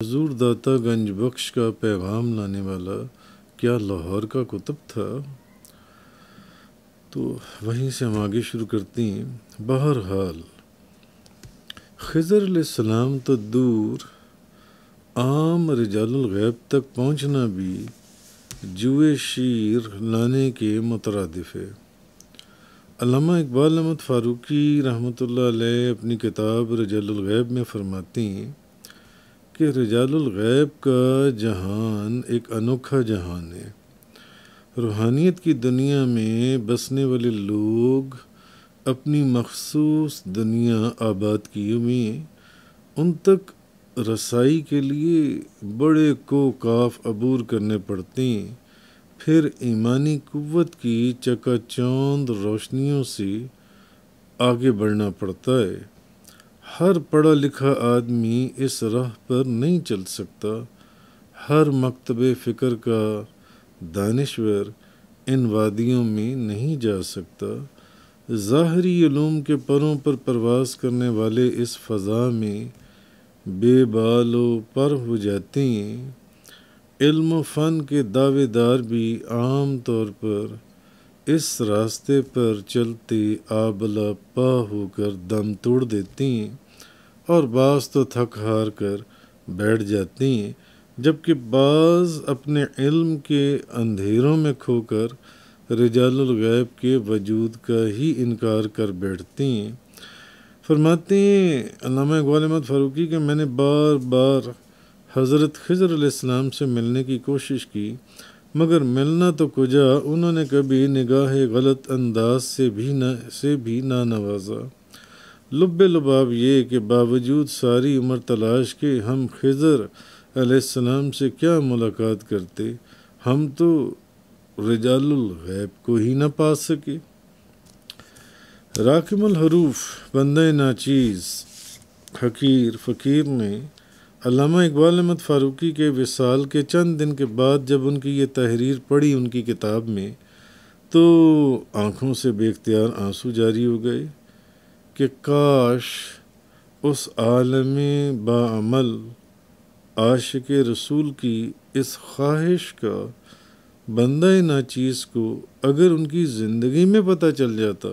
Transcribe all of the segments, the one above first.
حضور داتا گنج بخش کا پیغام لانے والا کیا لاہور کا کتب تھا؟ تو وہیں سے ہم آگے شروع کرتے ہیں۔ بہرحال خضر علیہ السلام تو دور، عام رجال الغیب تک پہنچنا بھی جوئے شیر لانے کے مترادف ہے۔ علامہ اقبال احمد فاروقی رحمۃ اللہ علیہ اپنی کتاب رجال الغیب میں فرماتے ہیں کہ رجال الغیب کا جہان ایک انوکھا جہان ہے۔ روحانیت کی دنیا میں بسنے والے لوگ اپنی مخصوص دنیا آباد کیے ہوئے ہیں، ان تک رسائی کے لیے بڑے کوکاف عبور کرنے پڑتے ہیں، پھر ایمانی قوت کی چکا چوند روشنیوں سے آگے بڑھنا پڑتا ہے۔ ہر پڑھا لکھا آدمی اس راہ پر نہیں چل سکتا، ہر مکتب فکر کا دانشور ان وادیوں میں نہیں جا سکتا۔ ظاہری علوم کے پروں پر پرواز کرنے والے اس فضا میں بے بال و پر ہو جاتے ہیں۔ علم و فن کے دعوے دار بھی عام طور پر اس راستے پر چلتے آبلا پا ہو کر دم توڑ دیتے ہیں، اور بعض تو تھک ہار کر بیٹھ جاتے ہیں، جبکہ بعض اپنے علم کے اندھیروں میں کھو کر رجال الغیب کے وجود کا ہی انکار کر بیٹھتے ہیں۔ فرماتے ہیں علامہ اقبال احمد فاروقی کہ میں نے بار بار حضرت خضر علیہ السلام سے ملنے کی کوشش کی، مگر ملنا تو کجا، انہوں نے کبھی نگاہ غلط انداز سے بھی نہ نوازا۔ لب لباب یہ کہ باوجود ساری عمر تلاش کے ہم خضر علیہ السلام سے کیا ملاقات کرتے، ہم تو رجال الغیب کو ہی نہ پا سکے۔ راکم الحروف بندہ ناچیز حقیر فقیر نے علامہ اقبال احمد فاروقی کے وصال کے چند دن کے بعد جب ان کی یہ تحریر پڑھی ان کی کتاب میں، تو آنکھوں سے بے اختیار آنسو جاری ہو گئے کہ کاش اس عالم باعمل عاشق رسول کی اس خواہش کا بندہ ناچیز کو اگر ان کی زندگی میں پتہ چل جاتا،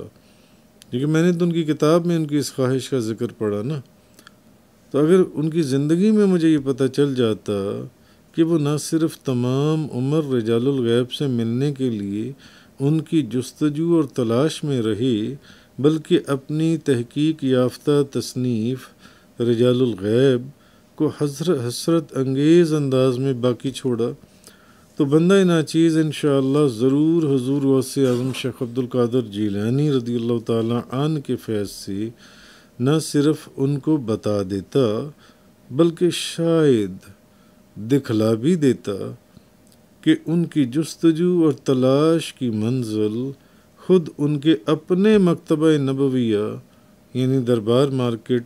کیونکہ میں نے تو ان کی کتاب میں ان کی اس خواہش کا ذکر پڑھا نا، تو اگر ان کی زندگی میں مجھے یہ پتہ چل جاتا کہ وہ نہ صرف تمام عمر رجال الغیب سے ملنے کے لیے ان کی جستجو اور تلاش میں رہے، بلکہ اپنی تحقیق یافتہ تصنیف رجال الغیب کو حسرت انگیز انداز میں باقی چھوڑا، تو بندہ ناچیز انشاءاللہ ضرور حضور غوث اعظم شیخ عبد القادر جیلانی رضی اللہ تعالیٰ عنہ کے فیض سے نہ صرف ان کو بتا دیتا، بلکہ شاید دکھلا بھی دیتا کہ ان کی جستجو اور تلاش کی منزل خود ان کے اپنے مکتبہ نبویہ یعنی دربار مارکیٹ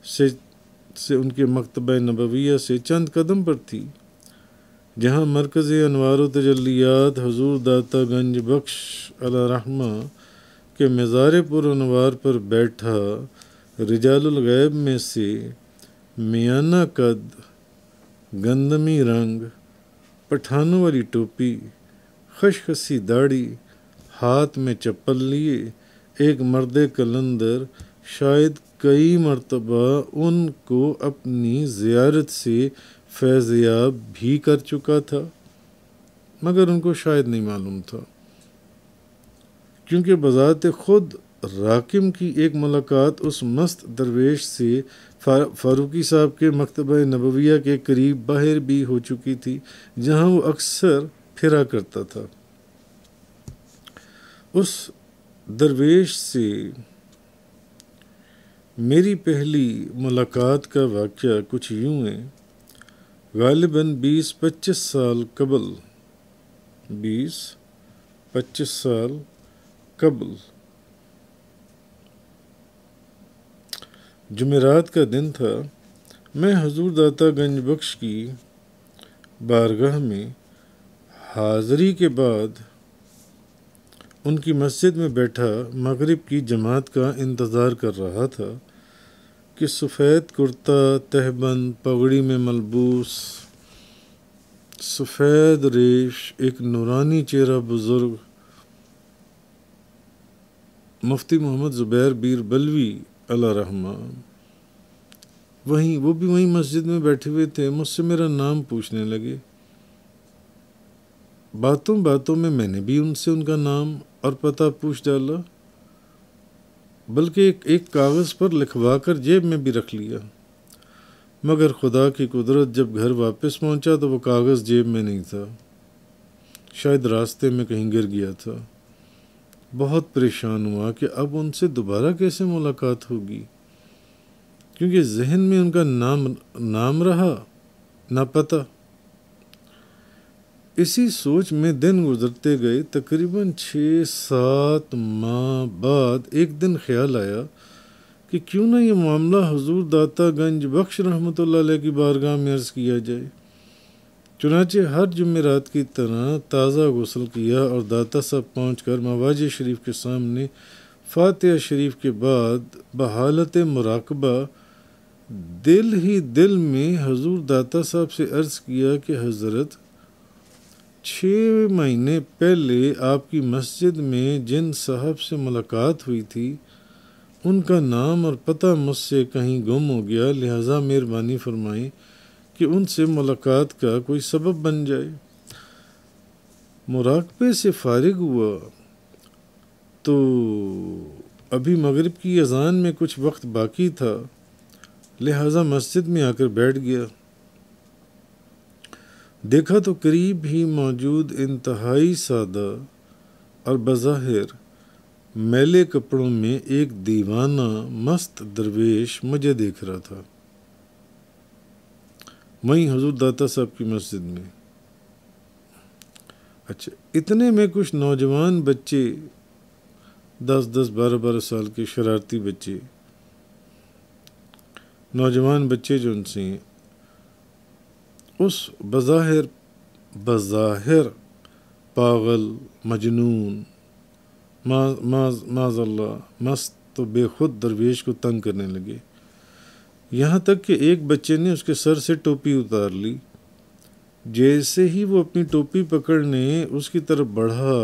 سے ان کے مکتبہ نبویہ سے چند قدم پر تھی، جہاں مرکز انوار و تجلیات حضور داتا گنج بخش علیہ رحمہ کے مزار پر انوار پر بیٹھا رجال الغیب میں سے میانہ قد، گندمی رنگ، پٹھانوں والی ٹوپی، خشخسی داڑھی، ہاتھ میں چپل لیے ایک مرد قلندر شاید کئی مرتبہ ان کو اپنی زیارت سے فیض یاب بھی کر چکا تھا، مگر ان کو شاید نہیں معلوم تھا، کیونکہ بذات خود راکم کی ایک ملاقات اس مست درویش سے فاروقی صاحب کے مکتبہ نبویہ کے قریب باہر بھی ہو چکی تھی، جہاں وہ اکثر پھرا کرتا تھا۔ اس درویش سے میری پہلی ملاقات کا واقعہ کچھ یوں ہے۔ غالباً 20-25 سال قبل جمعرات کا دن تھا، میں حضور داتا گنج بخش کی بارگاہ میں حاضری کے بعد ان کی مسجد میں بیٹھا مغرب کی جماعت کا انتظار کر رہا تھا کہ سفید کرتا تہبند پگڑی میں ملبوس، سفید ریش، ایک نورانی چہرہ بزرگ، مفتی محمد زبیر بیر بلوی علیہ رحمہ، وہ بھی وہیں مسجد میں بیٹھے ہوئے تھے۔ مجھ سے میرا نام پوچھنے لگے۔ باتوں باتوں میں نے بھی ان سے ان کا نام اور پتہ پوچھ ڈالا، بلکہ ایک کاغذ پر لکھوا کر جیب میں بھی رکھ لیا، مگر خدا کی قدرت، جب گھر واپس پہنچا تو وہ کاغذ جیب میں نہیں تھا، شاید راستے میں کہیں گر گیا تھا۔ بہت پریشان ہوا کہ اب ان سے دوبارہ کیسے ملاقات ہوگی، کیونکہ ذہن میں ان کا نام رہا نہ پتہ۔ اسی سوچ میں دن گزرتے گئے۔ تقریباً 6-7 ماہ بعد ایک دن خیال آیا کہ کیوں نہ یہ معاملہ حضور داتا گنج بخش رحمۃ اللہ علیہ کی بارگاہ میں عرض کیا جائے۔ چنانچہ ہر جمعرات کی طرح تازہ غسل کیا اور داتا صاحب پہنچ کر مواج شریف کے سامنے فاتحہ شریف کے بعد بحالت مراقبہ دل ہی دل میں حضور داتا صاحب سے عرض کیا کہ حضرت، 6 مہینے پہلے آپ کی مسجد میں جن صاحب سے ملاقات ہوئی تھی ان کا نام اور پتہ مجھ سے کہیں گم ہو گیا، لہٰذا مہربانی فرمائیں کہ ان سے ملاقات کا کوئی سبب بن جائے۔ مراقبے سے فارغ ہوا تو ابھی مغرب کی اذان میں کچھ وقت باقی تھا، لہٰذا مسجد میں آ کر بیٹھ گیا۔ دیکھا تو قریب ہی موجود انتہائی سادہ اور بظاہر میلے کپڑوں میں ایک دیوانہ مست درویش مجھے دیکھ رہا تھا، وہیں حضور داتا صاحب کی مسجد میں۔ اچھا، اتنے میں کچھ نوجوان بچے، 10-10 12-12 سال کے شرارتی بچے، نوجوان بچے جو ان سے اس بظاہر پاگل، مجنون، معاذ اللہ مست تو بے خود درویش کو تنگ کرنے لگے، یہاں تک کہ ایک بچے نے اس کے سر سے ٹوپی اتار لی۔ جیسے ہی وہ اپنی ٹوپی پکڑنے اس کی طرف بڑھا،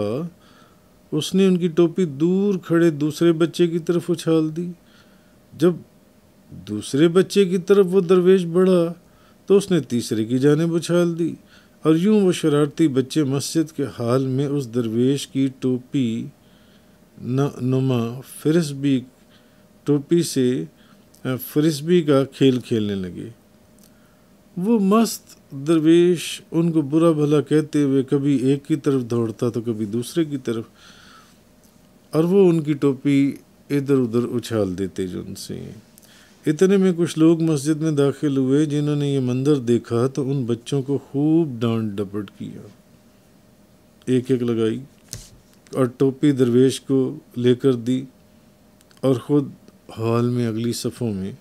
اس نے ان کی ٹوپی دور کھڑے دوسرے بچے کی طرف اچھال دی۔ جب دوسرے بچے کی طرف وہ درویش بڑھا تو اس نے تیسرے کی جانب اچھال دی، اور یوں وہ شرارتی بچے مسجد کے حال میں اس درویش کی ٹوپی نما فرسبی ٹوپی سے فرسبی کا کھیل کھیلنے لگے۔ وہ مست درویش ان کو برا بھلا کہتے ہوئے کبھی ایک کی طرف دوڑتا تو کبھی دوسرے کی طرف، اور وہ ان کی ٹوپی ادھر ادھر اچھال دیتے جو ان سے۔ اتنے میں کچھ لوگ مسجد میں داخل ہوئے، جنہوں نے یہ منظر دیکھا تو ان بچوں کو خوب ڈانٹ ڈپٹ کیا، ایک ایک لگائی اور ٹوپی درویش کو لے کر دی، اور خود ہال میں اگلی صفوں میں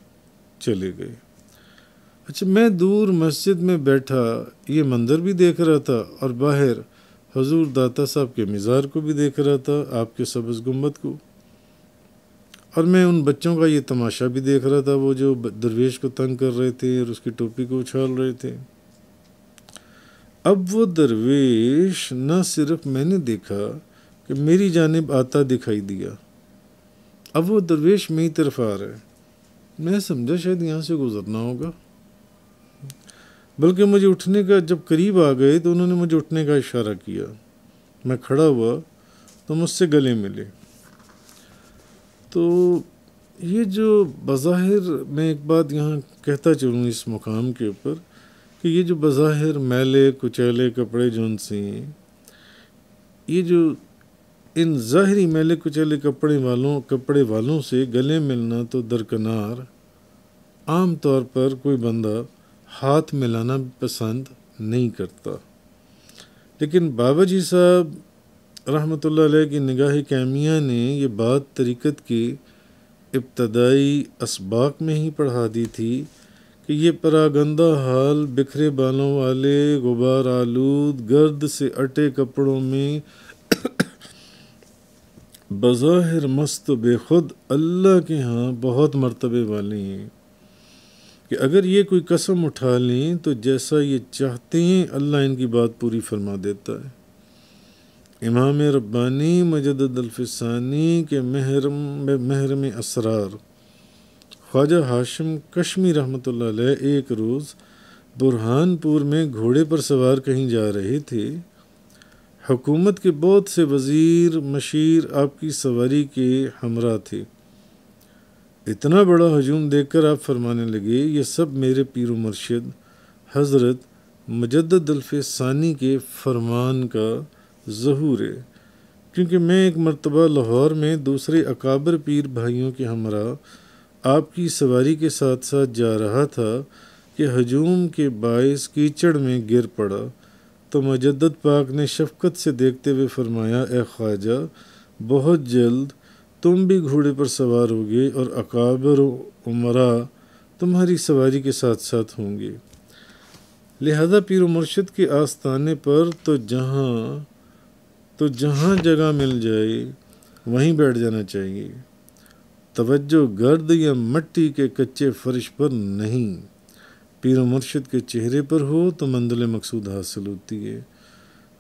چلے گئے۔ اچھا، میں دور مسجد میں بیٹھا یہ منظر بھی دیکھ رہا تھا، اور باہر حضور داتا صاحب کے مزار کو بھی دیکھ رہا تھا، آپ کے سبز گنبد کو، اور میں ان بچوں کا یہ تماشا بھی دیکھ رہا تھا، وہ جو درویش کو تنگ کر رہے تھے اور اس کی ٹوپی کو اچھال رہے تھے۔ اب وہ درویش نہ صرف میں نے دیکھا کہ میری جانب آتا دکھائی دیا، اب وہ درویش میری طرف آ رہا ہے۔ میں سمجھا شاید یہاں سے گزرنا ہوگا، بلکہ مجھے اٹھنے کا، جب قریب آ گئے تو انہوں نے مجھے اٹھنے کا اشارہ کیا۔ میں کھڑا ہوا تو مجھ سے گلے ملے۔ تو یہ جو بظاہر، میں ایک بات یہاں کہتا چلوں اس مقام کے اوپر، کہ یہ جو بظاہر میلے کچیلے کپڑے جو ان سے، یہ جو ان ظاہری میلے کچیلے کپڑے والوں سے گلے ملنا تو درکنار، عام طور پر کوئی بندہ ہاتھ ملانا پسند نہیں کرتا، لیکن بابا جی صاحب رحمۃ اللہ علیہ کی نگاہ کیمیہ نے یہ بات طریقت کے ابتدائی اسباق میں ہی پڑھا دی تھی کہ یہ پراگندہ حال بکھرے بالوں والے غبار آلود گرد سے اٹے کپڑوں میں بظاہر مست و بے خود اللہ کے ہاں بہت مرتبے والے ہیں۔ کہ اگر یہ کوئی قسم اٹھا لیں تو جیسا یہ چاہتے ہیں اللہ ان کی بات پوری فرما دیتا ہے۔ امام ربانی مجدد الفسانی کے محرم اسرار خواجہ ہاشم کشمی رحمۃ اللہ علیہ ایک روز برہان پور میں گھوڑے پر سوار کہیں جا رہے تھے۔ حکومت کے بہت سے وزیر مشیر آپ کی سواری کے ہمراہ تھے۔ اتنا بڑا ہجوم دیکھ کر آپ فرمانے لگے، یہ سب میرے پیر و مرشد حضرت مجدد الفسانی کے فرمان کا ظہور ہے، کیونکہ میں ایک مرتبہ لاہور میں دوسرے اکابر پیر بھائیوں کے ہمراہ آپ کی سواری کے ساتھ ساتھ جا رہا تھا کہ ہجوم کے باعث کیچڑ میں گر پڑا، تو مجدد پاک نے شفقت سے دیکھتے ہوئے فرمایا، اے خواجہ، بہت جلد تم بھی گھوڑے پر سوار ہوگے اور اکابر و امراء تمہاری سواری کے ساتھ ساتھ ہوں گے، لہذا پیر و مرشد کے آستانے پر تو جہاں جگہ مل جائے وہیں بیٹھ جانا چاہیے، توجہ گرد یا مٹی کے کچے فرش پر نہیں، پیر و مرشد کے چہرے پر ہو تو منزل مقصود حاصل ہوتی ہے۔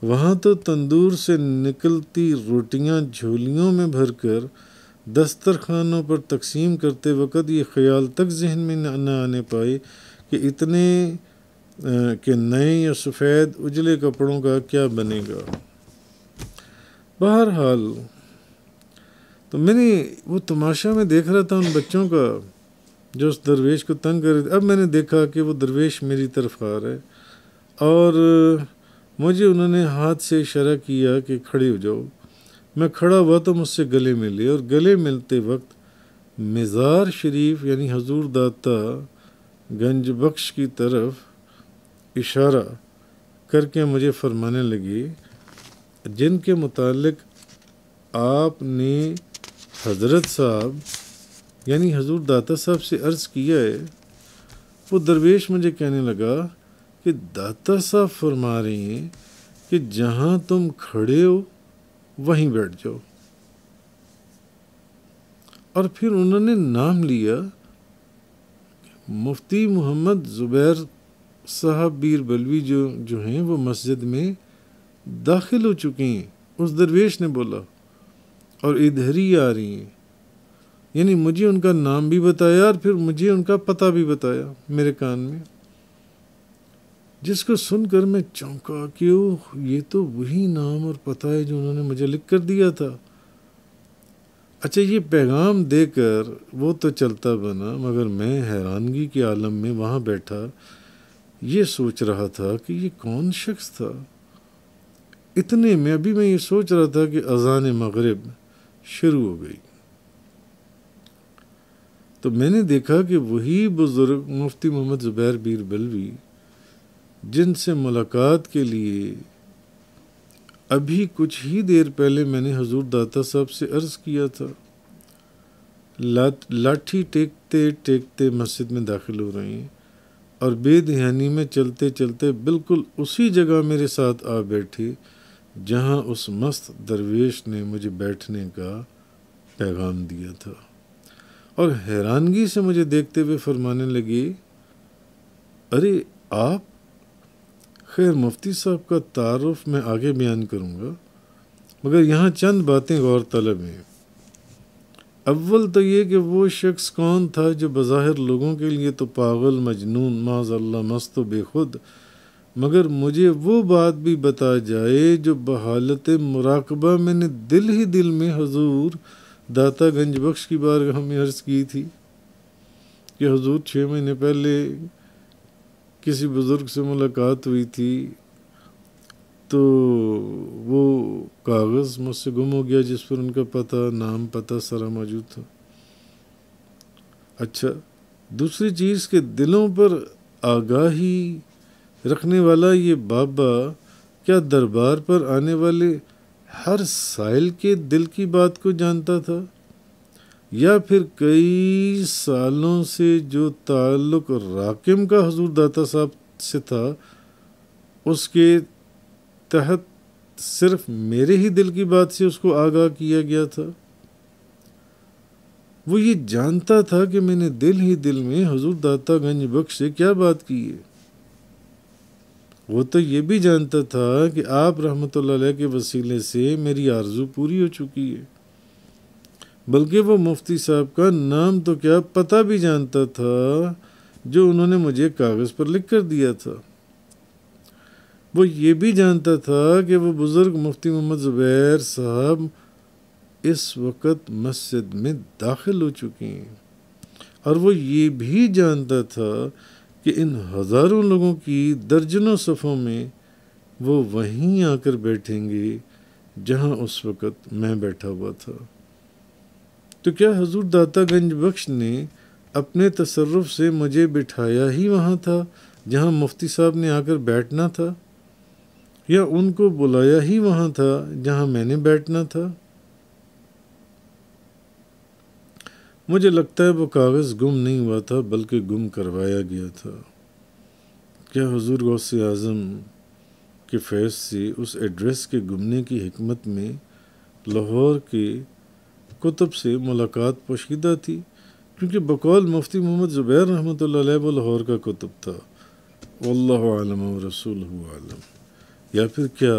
وہاں تو تندور سے نکلتی روٹیاں جھولیوں میں بھر کر دسترخوانوں پر تقسیم کرتے وقت یہ خیال تک ذہن میں نہ آنے پائے کہ اتنے کہ نئے یا سفید اجلے کپڑوں کا کیا بنے گا۔ بہرحال تو میں نے وہ تماشا میں دیکھ رہا تھا ان بچوں کا جو اس درویش کو تنگ کر رہے تھے۔ اب میں نے دیکھا کہ وہ درویش میری طرف آ رہا ہے اور مجھے انہوں نے ہاتھ سے اشارہ کیا کہ کھڑے ہو جاؤ۔ میں کھڑا ہوا تو مجھ سے گلے ملے، اور گلے ملتے وقت مزار شریف یعنی حضور داتا گنج بخش کی طرف اشارہ کر کے مجھے فرمانے لگے، جن کے متعلق آپ نے حضرت صاحب یعنی حضور داتا صاحب سے عرض کیا ہے، وہ درویش مجھے کہنے لگا کہ داتا صاحب فرما رہے ہیں کہ جہاں تم کھڑے ہو وہیں بیٹھ جاؤ، اور پھر انہوں نے نام لیا مفتی محمد زبیر صاحب بیر بلوی جو ہیں وہ مسجد میں داخل ہو چکے ہیں، اس درویش نے بولا، اور ادھر ہی آ رہی ہیں، یعنی مجھے ان کا نام بھی بتایا اور پھر مجھے ان کا پتہ بھی بتایا میرے کان میں، جس کو سن کر میں چونکا کہ یہ تو وہی نام اور پتہ ہے جو انہوں نے مجھے لکھ کر دیا تھا۔ اچھا، یہ پیغام دے کر وہ تو چلتا بنا، مگر میں حیرانگی کے عالم میں وہاں بیٹھا یہ سوچ رہا تھا کہ یہ کون شخص تھا۔ اتنے میں ابھی میں یہ سوچ رہا تھا کہ اذان مغرب شروع ہو گئی، تو میں نے دیکھا کہ وہی بزرگ مفتی محمد زبیر بیر بلوی جن سے ملاقات کے لیے ابھی کچھ ہی دیر پہلے میں نے حضور داتا صاحب سے عرض کیا تھا، لاٹھی ٹیکتے ٹیکتے مسجد میں داخل ہو رہے ہیں، اور بے دھیانی میں چلتے چلتے بالکل اسی جگہ میرے ساتھ آ بیٹھے جہاں اس مست درویش نے مجھے بیٹھنے کا پیغام دیا تھا، اور حیرانگی سے مجھے دیکھتے ہوئے فرمانے لگے، ارے آپ؟ خیر، مفتی صاحب کا تعارف میں آگے بیان کروں گا، مگر یہاں چند باتیں غور طلب ہیں۔ اول تو یہ کہ وہ شخص کون تھا جو بظاہر لوگوں کے لیے تو پاگل، مجنون، معاذ اللہ، مست و بے خود، مگر مجھے وہ بات بھی بتا جائے جو بحالت مراقبہ میں نے دل ہی دل میں حضور داتا گنج بخش کی بارگاہ میں عرض کی تھی کہ حضور 6 مہینے پہلے کسی بزرگ سے ملاقات ہوئی تھی، تو وہ کاغذ مجھ سے گم ہو گیا جس پر ان کا پتہ، نام، پتہ سارا موجود تھا۔ اچھا، دوسری چیز کہ دلوں پر آگاہی رکھنے والا یہ بابا کیا دربار پر آنے والے ہر سائل کے دل کی بات کو جانتا تھا، یا پھر کئی سالوں سے جو تعلق راکم کا حضور داتا صاحب سے تھا اس کے تحت صرف میرے ہی دل کی بات سے اس کو آگاہ کیا گیا تھا؟ وہ یہ جانتا تھا کہ میں نے دل ہی دل میں حضور داتا گنج بخش سے کیا بات کی ہے۔ وہ تو یہ بھی جانتا تھا کہ آپ رحمۃ اللہ علیہ کے وسیلے سے میری آرزو پوری ہو چکی ہے، بلکہ وہ مفتی صاحب کا نام تو کیا پتہ بھی جانتا تھا جو انہوں نے مجھے کاغذ پر لکھ کر دیا تھا۔ وہ یہ بھی جانتا تھا کہ وہ بزرگ مفتی محمد زبیر صاحب اس وقت مسجد میں داخل ہو چکے ہیں، اور وہ یہ بھی جانتا تھا کہ ان ہزاروں لوگوں کی درجنوں صفوں میں وہ وہیں آ کر بیٹھیں گے جہاں اس وقت میں بیٹھا ہوا تھا۔ تو کیا حضور داتا گنج بخش نے اپنے تصرف سے مجھے بٹھایا ہی وہاں تھا جہاں مفتی صاحب نے آ کر بیٹھنا تھا، یا ان کو بلایا ہی وہاں تھا جہاں میں نے بیٹھنا تھا؟ مجھے لگتا ہے وہ کاغذ گم نہیں ہوا تھا بلکہ گم کروایا گیا تھا۔ کیا حضور غوث اعظم کے فیض سے اس ایڈریس کے گمنے کی حکمت میں لاہور کے کتب سے ملاقات پوشیدہ تھی؟ کیونکہ بقول مفتی محمد زبیر رحمۃ اللہ علیہ وہ لاہور کا کتب تھا، واللہ عالم و رسولہ عالم، یا پھر کیا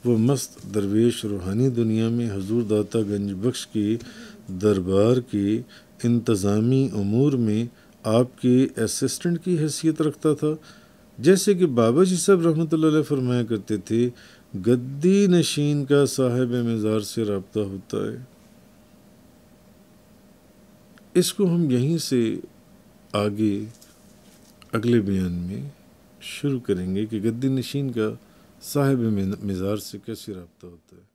وہ مست درویش روحانی دنیا میں حضور داتا گنج بخش کے دربار کے انتظامی امور میں آپ کے اسسٹنٹ کی حیثیت رکھتا تھا؟ جیسے کہ بابا جی صاحب رحمۃ اللہ علیہ فرمایا کرتے تھے، گدی نشین کا صاحب مزار سے رابطہ ہوتا ہے۔ اس کو ہم یہیں سے آگے اگلے بیان میں شروع کریں گے کہ گدی نشین کا صاحب مزار سے کیسے رابطہ ہوتا ہے۔